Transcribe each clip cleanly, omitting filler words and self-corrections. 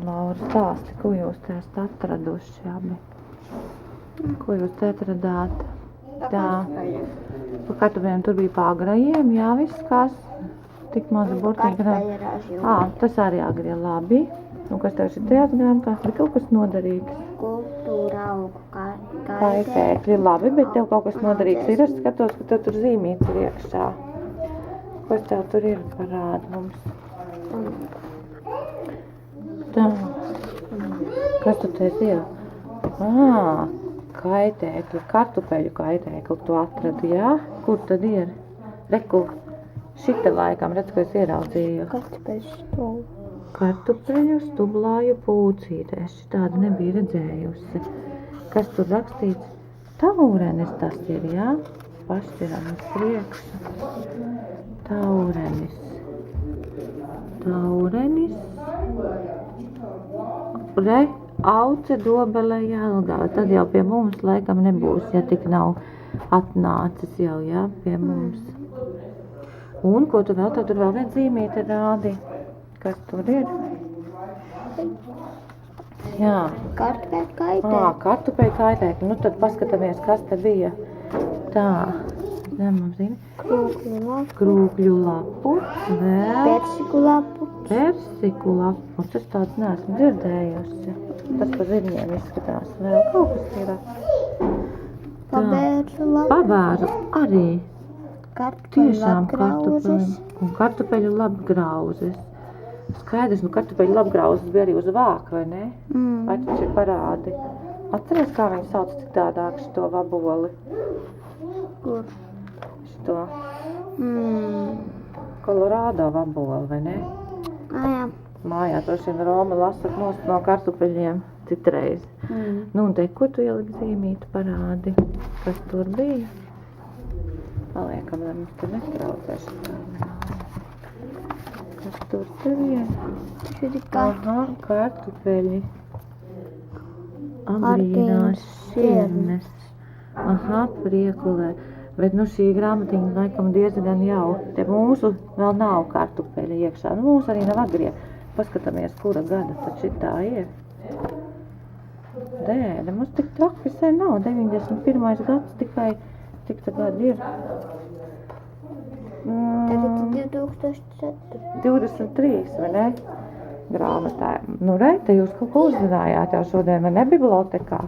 Laura, stāsti, ko jūs te esat atraduši abi? Ko jūs te atradāt? Tā. Pa kartupēm tur bija pāgrajiem, jā, viss kas? Tik maza burtiņa. Tas arī agrie, labi. Un kas tev šitās grāmatās? Bija kaut kas noderīgs? Kultūra augu Kaitēkļi, labi, bet tev kaut kas noderīgs ir. Es skatos, ka tev tur zīmīts ir iekšā. Kas tev tur ir, parādi mums? Tā. Kas tu te esi? Kaitēkļi, kartupeļu kaitēkļi tu atradi, jā? Kur tad ir? Reku, šita laikam, redz, ko es ieraudzīju. Kartupeļu stublāju pūcītē. Es tādu nebija redzējusi. Kas tur rakstīts? Taurenis tas ir, jā? Pašķiram uz priekšu. Taurenis. Re, auce dobele Jelgava. Tad jau pie mums laikam nebūs, ja tik nav atnācis jau, jā, pie mums. Un ko tu vēl? Tur vēl viens zīmīte rādi. Kas tur ir? Jā. Kartupeļu kaitēkļi. Kartupeļu kaitēkļi. Nu tad paskatāmies, kas te bija. Tā. Mums zina. Krūkļu laputs. Vēl. Persiku laputs. Es tāds neesmu dzirdējusi. Tas pa zirņiem izskatās. Vēl kaut kas ir. Pabēru arī. Tiešām kartupeļu. Un kartupeļu labgrauzes. Skaidrs, nu kartupeļu labgrauzes bija arī uz vāka, vai ne? Vai tas ir parādi? Atceries, kā viņi sauc citādāk šito vaboli? Kur? Šito. Kolorādo vaboli, vai ne? Jā. Mājā droši vien Roma lasat nost no kartupeļiem citreiz. Nu un te, ko tu ieliki zīmīti parādi? Kas tur bija? Paliekam, lai mums te netraucē šitā. Kas tur te vien? Kartupeļi. Agrīnās šķirnes. Priekulē. Bet nu šī grāmatiņa laikam diezgan jau. Te mūsu vēl nav kartupeļi iekšā. Nu mūsu arī nav agrie. Paskatāmies, kura gada tad šitā ir. Dēļ, mums tik traki sen nav. 91. gads tikai, cik tā gadi ir? Tagad ir 2004. 23, vai ne? Grāmatā. Nu, te jūs kaut ko uzzinājāt jau šodien, vai ne, bibliotekā?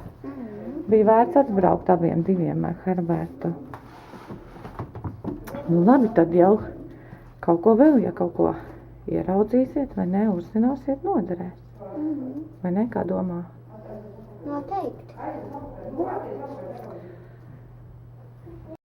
Bija vērts atbraukt abiem diviem ar Herbertu. Nu, labi, tad jau kaut ko vēl, ja kaut ko ieraudzīsiet, vai ne, uzzināsiet, noderēs. Vai ne, kā domā? Noteikti.